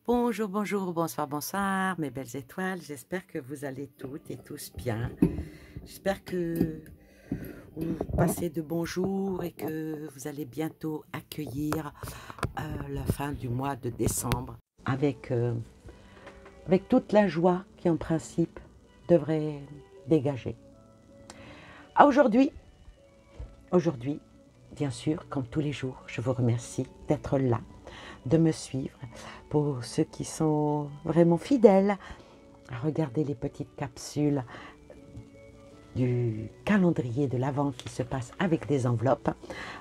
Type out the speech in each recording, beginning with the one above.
Bonjour, bonjour, bonsoir, bonsoir, mes belles étoiles. J'espère que vous allez toutes et tous bien. J'espère que vous passez de bons jours et que vous allez bientôt accueillir la fin du mois de décembre avec toute la joie qui, en principe, devrait dégager. Aujourd'hui, bien sûr, comme tous les jours, je vous remercie d'être là, de me suivre. Pour ceux qui sont vraiment fidèles, regardez les petites capsules du calendrier de l'Avent qui se passe avec des enveloppes.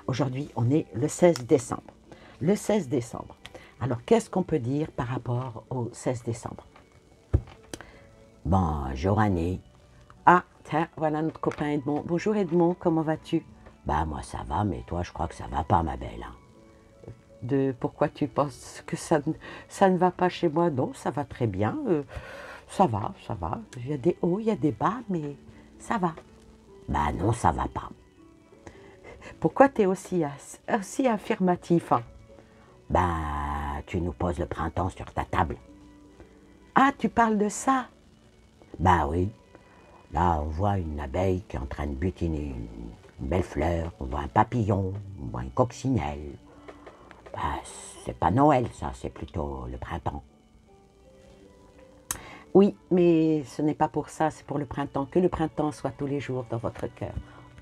Aujourd'hui, on est le 16 décembre. Le 16 décembre. Alors, qu'est-ce qu'on peut dire par rapport au 16 décembre? Bonjour Annie. Ah, tiens, voilà notre copain Edmond. Bonjour Edmond, comment vas-tu? Bah moi ça va, mais toi je crois que ça va pas ma belle, hein. Pourquoi tu penses que ça ne va pas chez moi? Non, ça va très bien. Ça va, ça va. Il y a des hauts, il y a des bas, mais ça va. Bah non, ça va pas. Pourquoi tu es aussi affirmatif, hein? Bah tu nous poses le printemps sur ta table. Ah, tu parles de ça? Bah oui. Là on voit une abeille qui est en train de butiner une belle fleur, on voit un papillon, on voit une coccinelle. Bah c'est pas Noël ça, c'est plutôt le printemps. Oui, mais ce n'est pas pour ça, c'est pour le printemps. Que le printemps soit tous les jours dans votre cœur.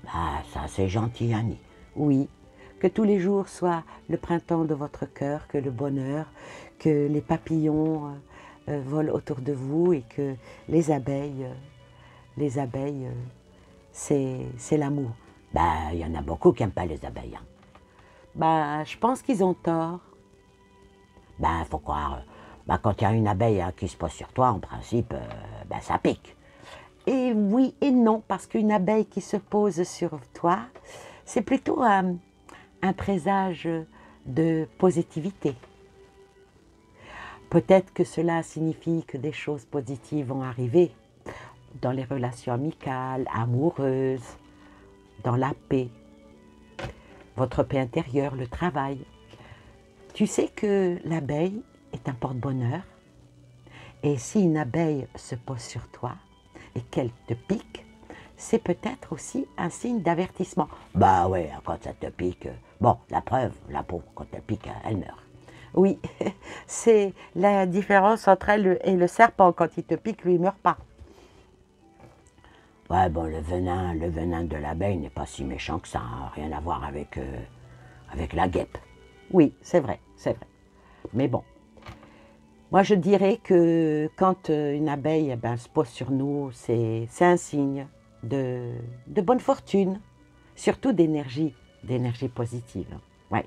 Bah ça c'est gentil Annie. Oui, que tous les jours soient le printemps de votre cœur, que le bonheur, que les papillons volent autour de vous et que les abeilles, c'est l'amour. Bah il y en a beaucoup qui aiment pas les abeilles, hein. Bah, je pense qu'ils ont tort. Ben, faut croire, ben, quand il y a une abeille qui se pose sur toi, en principe, ben, ça pique. Et oui et non, parce qu'une abeille qui se pose sur toi, c'est plutôt un présage de positivité. Peut-être que cela signifie que des choses positives vont arriver dans les relations amicales, amoureuses, dans la paix, votre paix intérieure, le travail. Tu sais que l'abeille est un porte-bonheur et si une abeille se pose sur toi et qu'elle te pique, c'est peut-être aussi un signe d'avertissement. Bah ouais, quand ça te pique, bon, la preuve, la peau, quand elle pique, elle meurt. Oui, c'est la différence entre elle et le serpent. Quand il te pique, lui, il ne meurt pas. Ouais, bon, le venin de l'abeille n'est pas si méchant que ça, hein, rien à voir avec la guêpe. Oui, c'est vrai, c'est vrai. Mais bon, moi je dirais que quand une abeille se pose sur nous, c'est un signe de bonne fortune, surtout d'énergie positive. Ouais.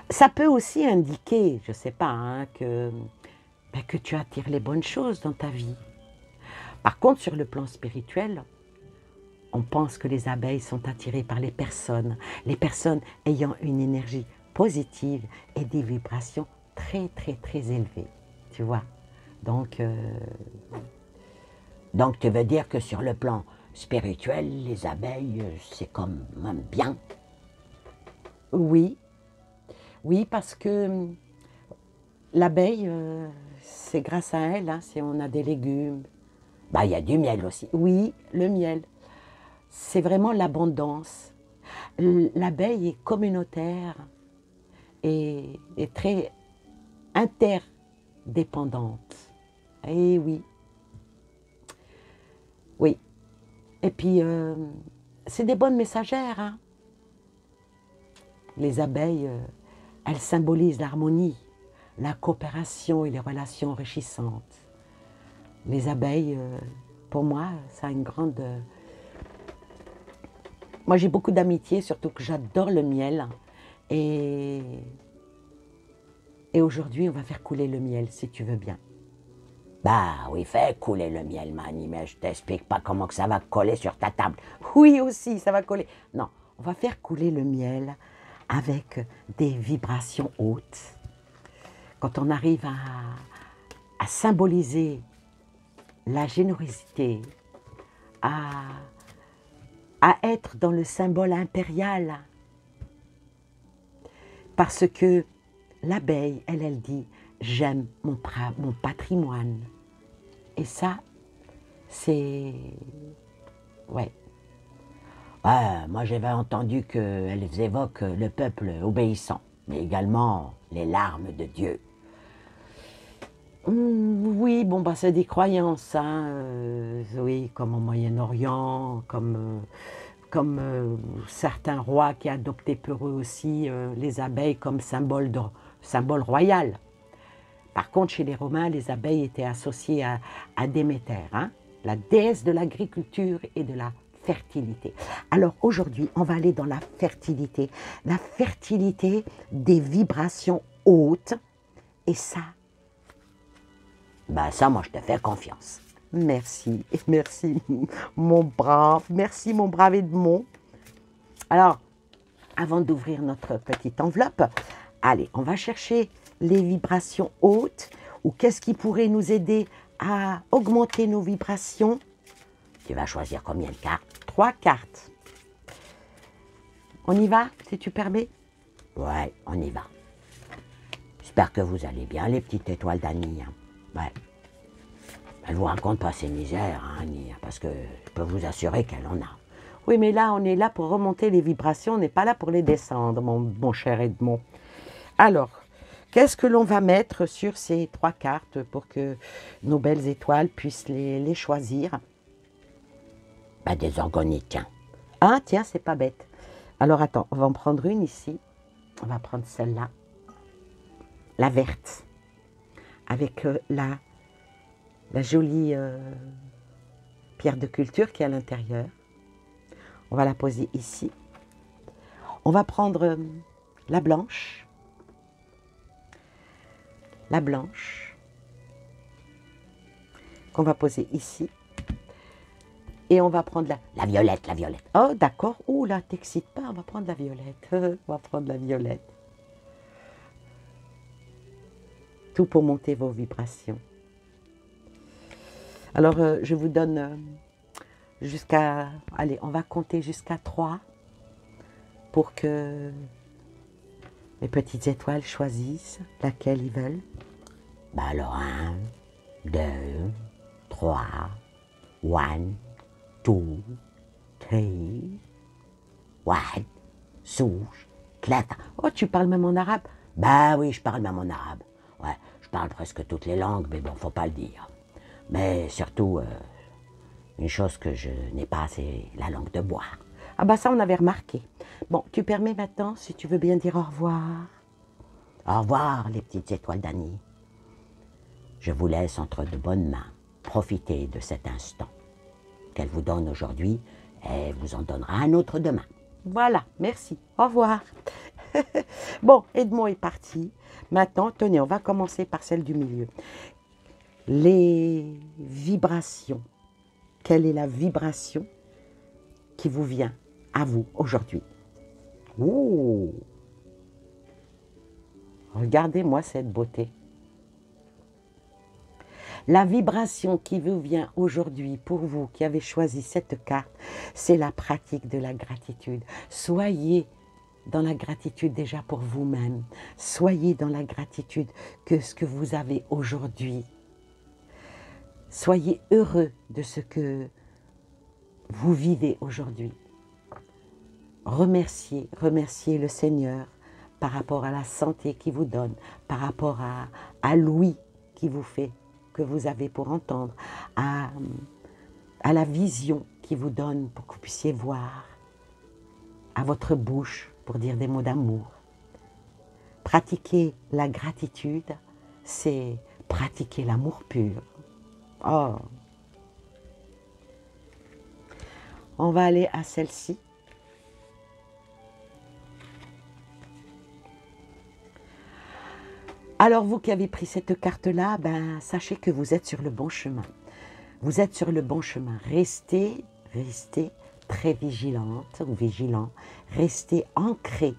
Ça peut aussi indiquer, je ne sais pas, hein, que tu attires les bonnes choses dans ta vie. Par contre, sur le plan spirituel, on pense que les abeilles sont attirées par les personnes ayant une énergie positive et des vibrations très très très élevées, tu vois. Donc, Donc tu veux dire que sur le plan spirituel, les abeilles, c'est comme même bien. oui, oui, parce que l'abeille, c'est grâce à elle, hein, si on a des légumes. Bah il y a du miel aussi. Oui, le miel, c'est vraiment l'abondance. L'abeille est communautaire et très interdépendante. Et oui, oui. Et puis, c'est des bonnes messagères, hein. Les abeilles, elles symbolisent l'harmonie, la coopération et les relations enrichissantes. Les abeilles, pour moi, ça a une grande... Moi, j'ai beaucoup d'amitié, surtout que j'adore le miel. Et, et aujourd'hui, on va faire couler le miel, si tu veux bien. Bah oui, fais couler le miel, Mani, mais je t'explique pas comment que ça va coller sur ta table. Oui, aussi, ça va coller. Non, on va faire couler le miel avec des vibrations hautes. Quand on arrive à symboliser la générosité, à, à être dans le symbole impérial, parce que l'abeille, elle dit, j'aime mon patrimoine. Et ça, c'est... Ouais. Ouais, moi j'avais entendu qu'elles évoquent le peuple obéissant, mais également les larmes de Dieu. Oui, bon, bah, c'est des croyances, hein, oui, comme au Moyen-Orient, comme certains rois qui adoptaient pour eux aussi les abeilles comme symbole royal. Par contre, chez les Romains, les abeilles étaient associées à Déméter, hein, la déesse de l'agriculture et de la fertilité. Alors aujourd'hui, on va aller dans la fertilité des vibrations hautes, et ça, Ben ça, moi je te fais confiance. merci, merci mon brave Edmond. Alors, avant d'ouvrir notre petite enveloppe, allez, on va chercher les vibrations hautes, ou qu'est-ce qui pourrait nous aider à augmenter nos vibrations. Tu vas choisir combien de cartes? 3 cartes. On y va, si tu permets? Ouais, on y va. J'espère que vous allez bien, les petites étoiles d'Annie. Hein. Ouais. Elle vous raconte pas ses misères, hein, Annie, parce que je peux vous assurer qu'elle en a. Oui, mais là, on est là pour remonter les vibrations, on n'est pas là pour les descendre, mon cher Edmond. Alors, qu'est-ce que l'on va mettre sur ces 3 cartes pour que nos belles étoiles puissent les choisir? Ben, des orgonites, tiens. Ah, tiens, c'est pas bête. Alors, attends, on va en prendre une ici. On va prendre celle-là, la verte, avec la jolie pierre de culture qui est à l'intérieur. On va la poser ici. On va prendre la blanche. La blanche. Qu'on va poser ici. Et on va prendre la violette, la violette. Oh, d'accord. Oh là, t'excites pas, on va prendre la violette. On va prendre la violette. Tout pour monter vos vibrations. Alors, je vous donne jusqu'à... Allez, on va compter jusqu'à 3 pour que les petites étoiles choisissent laquelle ils veulent. Ben alors, 1, 2, 3, 1, 2, 3, 1, souche, clata. Oh, tu parles même en arabe? Ben oui, je parle même en arabe. Ouais, je parle presque toutes les langues, mais bon, faut pas le dire. Mais surtout, une chose que je n'ai pas, c'est la langue de bois. Ah bah ça, on avait remarqué. Bon, tu permets maintenant, si tu veux bien dire au revoir. Au revoir, les petites étoiles d'Annie. Je vous laisse entre de bonnes mains. Profitez de cet instant qu'elle vous donne aujourd'hui et vous en donnera un autre demain. Voilà, merci. Au revoir. Bon, Edmond est parti. Maintenant, tenez, on va commencer par celle du milieu. Les vibrations. Quelle est la vibration qui vous vient à vous aujourd'hui? Ouh! Regardez-moi cette beauté. La vibration qui vous vient aujourd'hui pour vous qui avez choisi cette carte, c'est la pratique de la gratitude. Soyez dans la gratitude déjà pour vous-même. Soyez dans la gratitude que ce que vous avez aujourd'hui. Soyez heureux de ce que vous vivez aujourd'hui. Remerciez le Seigneur par rapport à la santé qu'il vous donne, par rapport à l'ouïe qu'il vous fait, que vous avez pour entendre, à la vision qu'il vous donne pour que vous puissiez voir, à votre bouche pour dire des mots d'amour. Pratiquer la gratitude, c'est pratiquer l'amour pur. Oh! On va aller à celle-ci. Alors vous qui avez pris cette carte-là, ben, sachez que vous êtes sur le bon chemin. Vous êtes sur le bon chemin. Restez très vigilante ou vigilant. Restez ancré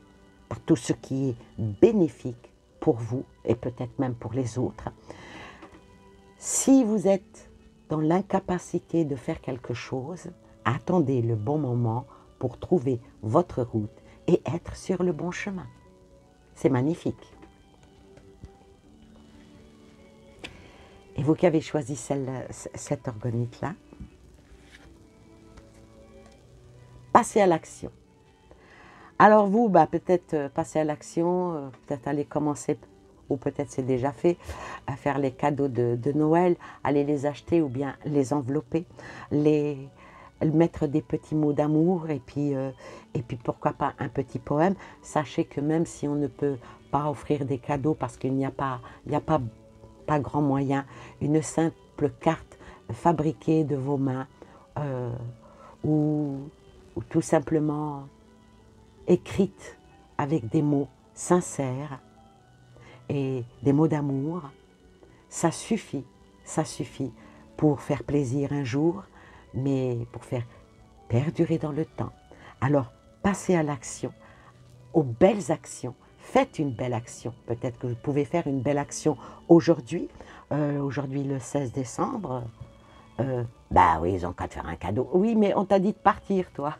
par tout ce qui est bénéfique pour vous et peut-être même pour les autres. Si vous êtes dans l'incapacité de faire quelque chose, attendez le bon moment pour trouver votre route et être sur le bon chemin. C'est magnifique. Et vous qui avez choisi cette organite-là, passez à l'action. Alors vous, bah, peut-être passer à l'action, peut-être aller commencer, ou peut-être c'est déjà fait, à faire les cadeaux de Noël, aller les acheter ou bien les envelopper, mettre des petits mots d'amour et puis pourquoi pas un petit poème. Sachez que même si on ne peut pas offrir des cadeaux parce qu'il n'y a pas grand moyen, une simple carte fabriquée de vos mains ou tout simplement écrite avec des mots sincères et des mots d'amour, ça suffit pour faire plaisir un jour, mais pour faire perdurer dans le temps. Alors, passez à l'action, aux belles actions. Faites une belle action. Peut-être que vous pouvez faire une belle action aujourd'hui. Aujourd'hui, le 16 décembre. Bah oui, ils ont qu'à te faire un cadeau. Oui, mais on t'a dit de partir, toi.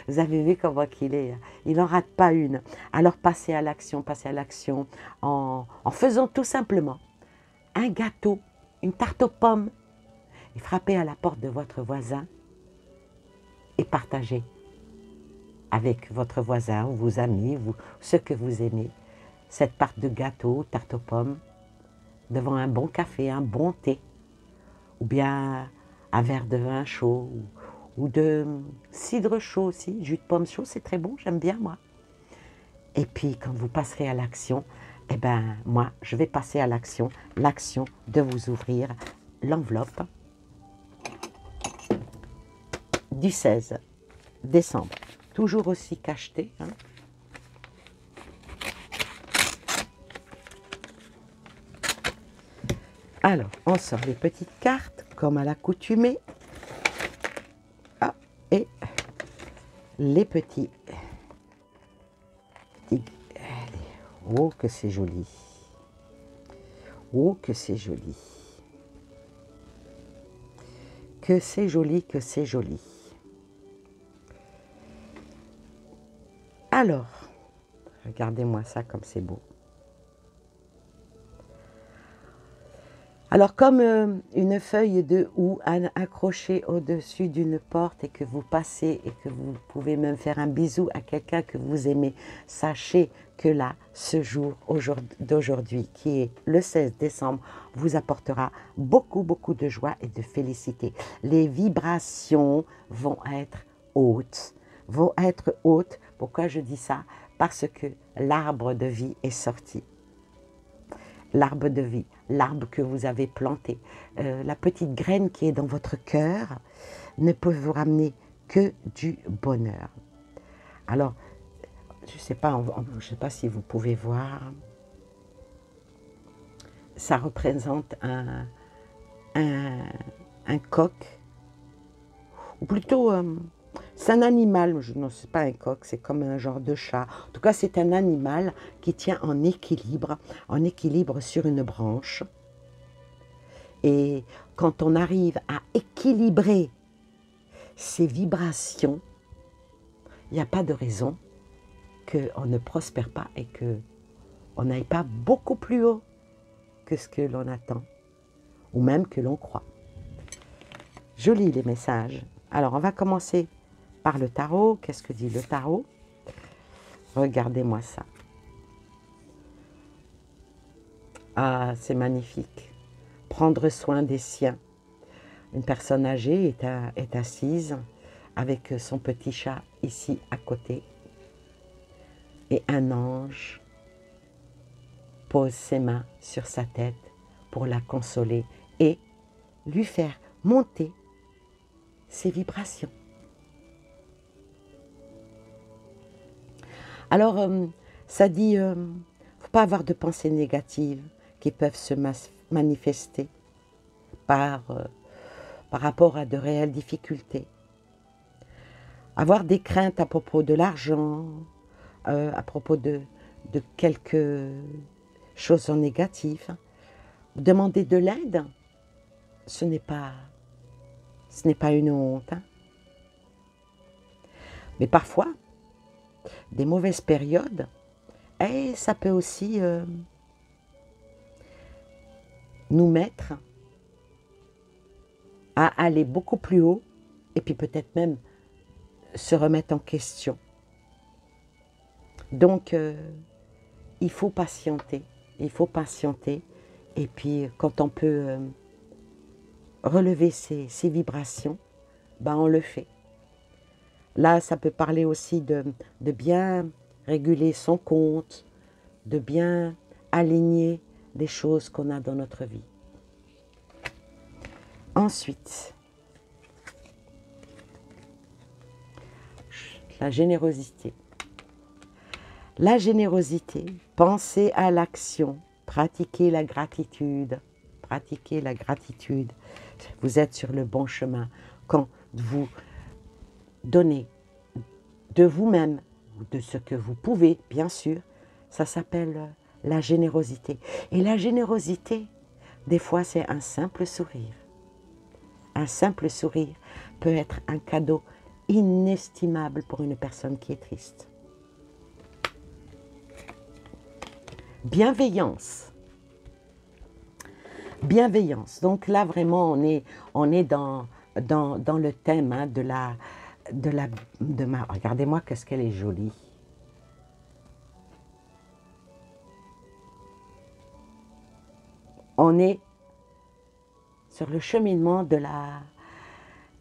Vous avez vu comment qu'il est. Il n'en rate pas une. Alors, passez à l'action en faisant tout simplement un gâteau, une tarte aux pommes, et frappez à la porte de votre voisin et partagez avec votre voisin ou vos amis, ceux que vous aimez, cette part de gâteau, tarte aux pommes, devant un bon café, un bon thé, ou bien un verre de vin chaud, ou de cidre chaud aussi, jus de pomme chaud, c'est très bon, j'aime bien moi. Et puis quand vous passerez à l'action, eh ben moi je vais passer à l'action de vous ouvrir l'enveloppe du 16 décembre. Toujours aussi cacheté. Hein. Alors, on sort les petites cartes, comme à l'accoutumée. Ah, et les petits. Oh, que c'est joli. Oh, que c'est joli. Que c'est joli, que c'est joli. Alors, regardez-moi ça comme c'est beau. Alors, comme une feuille de houx accrochée au-dessus d'une porte et que vous passez et que vous pouvez même faire un bisou à quelqu'un que vous aimez, sachez que là, ce jour d'aujourd'hui, qui est le 16 décembre, vous apportera beaucoup, beaucoup de joie et de félicité. Les vibrations vont être hautes. Pourquoi je dis ça? Parce que l'arbre de vie est sorti. L'arbre de vie, l'arbre que vous avez planté, la petite graine qui est dans votre cœur ne peut vous ramener que du bonheur. Alors, je ne sais pas si vous pouvez voir, ça représente un coq, ou plutôt, c'est un animal, non, c'est pas un coq, c'est comme un genre de chat. En tout cas, c'est un animal qui tient en équilibre sur une branche. Et quand on arrive à équilibrer ces vibrations, il n'y a pas de raison qu'on ne prospère pas et qu'on n'aille pas beaucoup plus haut que ce que l'on attend, ou même que l'on croit. Joli les messages. Alors, on va commencer par le tarot. Qu'est-ce que dit le tarot? Regardez-moi ça. Ah, c'est magnifique. Prendre soin des siens. Une personne âgée est assise avec son petit chat ici à côté. Et un ange pose ses mains sur sa tête pour la consoler et lui faire monter ses vibrations. Alors, ça dit, il ne faut pas avoir de pensées négatives qui peuvent se manifester par rapport à de réelles difficultés. Avoir des craintes à propos de l'argent, à propos de quelque chose en négatif. Demander de l'aide, ce n'est pas une honte. Hein. Mais parfois, des mauvaises périodes, et ça peut aussi nous mettre à aller beaucoup plus haut et puis peut-être même se remettre en question. Donc, il faut patienter. Il faut patienter. Et puis, quand on peut relever ces vibrations, ben on le fait. Là, ça peut parler aussi de bien réguler son compte, de bien aligner les choses qu'on a dans notre vie. Ensuite, la générosité. La générosité, pensez à l'action, pratiquez la gratitude. Pratiquez la gratitude. Vous êtes sur le bon chemin. Quand vous donnez de vous-même, de ce que vous pouvez, bien sûr, ça s'appelle la générosité. Et la générosité, des fois, c'est un simple sourire. Un simple sourire peut être un cadeau inestimable pour une personne qui est triste. Bienveillance. Bienveillance. Donc là, vraiment, on est dans le thème hein, regardez-moi qu'est-ce qu'elle est jolie. On est sur le cheminement de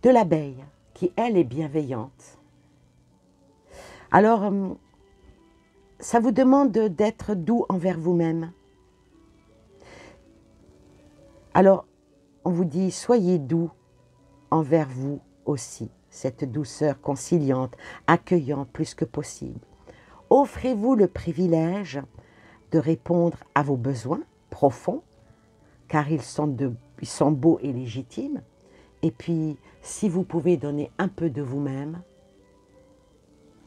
l'abeille, qui, elle, est bienveillante. Alors, ça vous demande d'être doux envers vous-même. Alors, on vous dit, soyez doux envers vous aussi, cette douceur conciliante, accueillante plus que possible. Offrez-vous le privilège de répondre à vos besoins profonds, car ils sont beaux et légitimes. Et puis, si vous pouvez donner un peu de vous-même,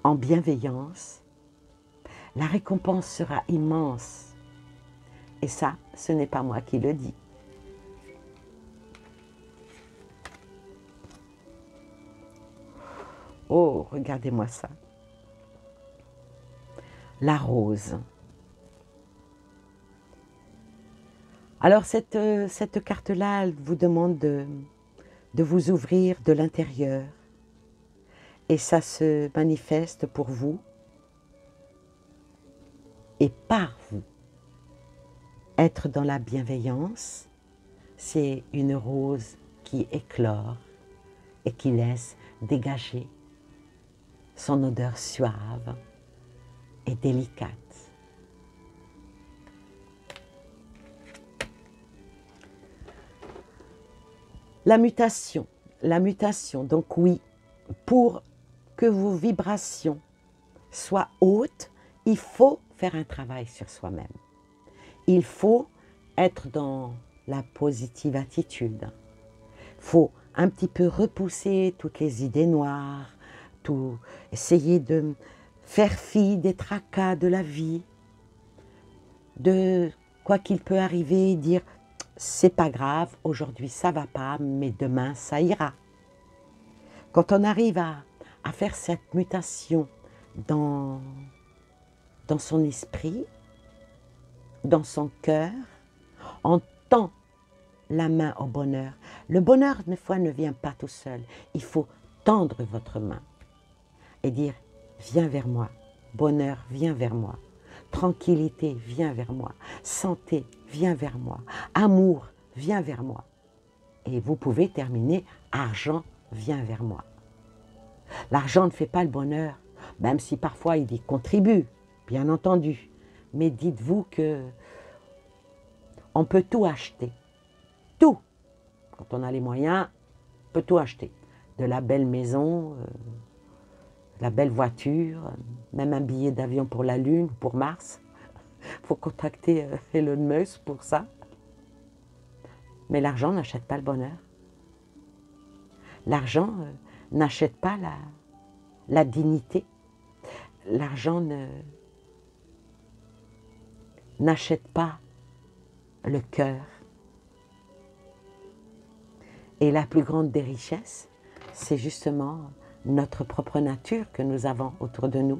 en bienveillance, la récompense sera immense. Et ça, ce n'est pas moi qui le dis. Oh, regardez-moi ça. La rose. Alors, cette carte-là, elle vous demande de vous ouvrir de l'intérieur. Et ça se manifeste pour vous et par vous. Être dans la bienveillance, c'est une rose qui éclore et qui laisse dégager son odeur suave et délicate. La mutation, donc oui, pour que vos vibrations soient hautes, il faut faire un travail sur soi-même. Il faut être dans la positive attitude. Il faut un petit peu repousser toutes les idées noires, essayer de faire fi des tracas de la vie, de quoi qu'il peut arriver, dire c'est pas grave, aujourd'hui ça va pas, mais demain ça ira. Quand on arrive à faire cette mutation dans son esprit, dans son cœur, on tend la main au bonheur. Le bonheur, des fois, ne vient pas tout seul. Il faut tendre votre main et dire « Viens vers moi, bonheur, viens vers moi, tranquillité, viens vers moi, santé, viens vers moi, amour, viens vers moi. » Et vous pouvez terminer « Argent, viens vers moi. » L'argent ne fait pas le bonheur, même si parfois il y contribue, bien entendu. Mais dites-vous que on peut tout acheter. Tout. Quand on a les moyens, on peut tout acheter. De la belle maison, la belle voiture, même un billet d'avion pour la Lune, pour Mars. Il faut contacter Elon Musk pour ça. Mais l'argent n'achète pas le bonheur. L'argent n'achète pas la dignité. L'argent n'achète pas le cœur. Et la plus grande des richesses, c'est justement notre propre nature que nous avons autour de nous.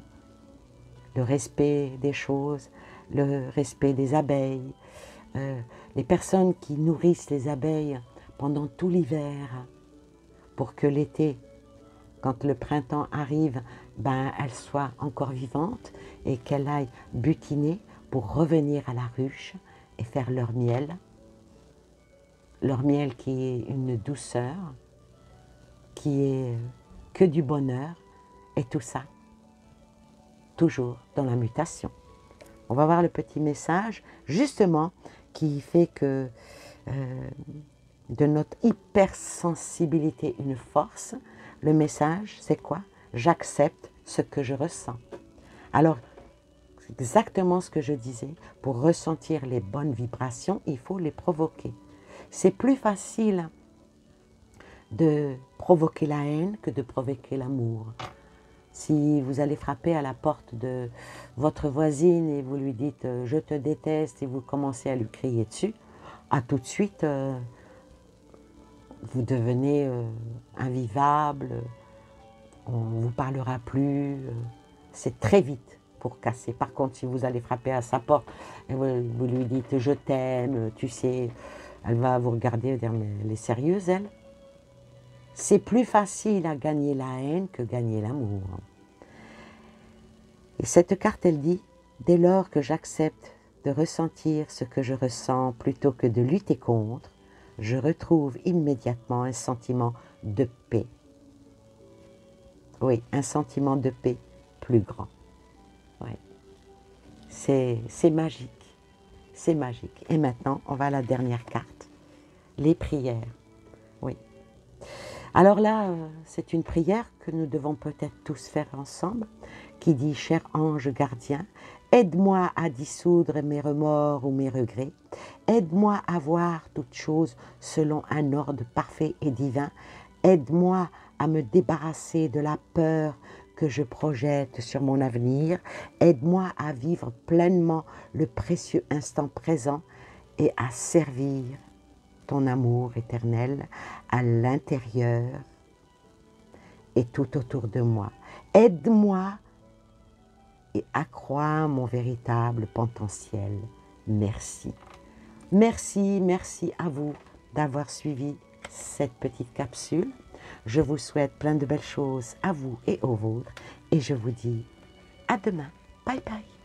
Le respect des choses, le respect des abeilles, les personnes qui nourrissent les abeilles pendant tout l'hiver pour que l'été, quand le printemps arrive, ben, elles soient encore vivantes et qu'elles aillent butiner pour revenir à la ruche et faire leur miel qui est une douceur, qui est que du bonheur, et tout ça, toujours dans la mutation. On va voir le petit message, justement, qui fait que de notre hypersensibilité une force. Le message, c'est quoi? J'accepte ce que je ressens. Alors, c'est exactement ce que je disais. Pour ressentir les bonnes vibrations, il faut les provoquer. C'est plus facile de provoquer la haine que de provoquer l'amour. Si vous allez frapper à la porte de votre voisine et vous lui dites « je te déteste » et vous commencez à lui crier dessus, tout de suite, vous devenez invivable, on ne vous parlera plus, c'est très vite pour casser. Par contre, si vous allez frapper à sa porte et vous lui dites « je t'aime », tu sais, elle va vous regarder et dire « mais elle est sérieuse, elle ?» C'est plus facile à gagner la haine que gagner l'amour. Et cette carte, elle dit « dès lors que j'accepte de ressentir ce que je ressens plutôt que de lutter contre, je retrouve immédiatement un sentiment de paix. » Oui, un sentiment de paix plus grand. Oui. C'est magique. C'est magique. Et maintenant, on va à la dernière carte. Les prières. Oui. Alors là, c'est une prière que nous devons peut-être tous faire ensemble, qui dit « Cher ange gardien, aide-moi à dissoudre mes remords ou mes regrets. Aide-moi à voir toutes choses selon un ordre parfait et divin. Aide-moi à me débarrasser de la peur que je projette sur mon avenir. Aide-moi à vivre pleinement le précieux instant présent et à servir ton amour éternel à l'intérieur et tout autour de moi. Aide-moi et accrois mon véritable potentiel. Merci. Merci, merci à vous d'avoir suivi cette petite capsule. Je vous souhaite plein de belles choses à vous et aux vôtres et je vous dis à demain. Bye bye.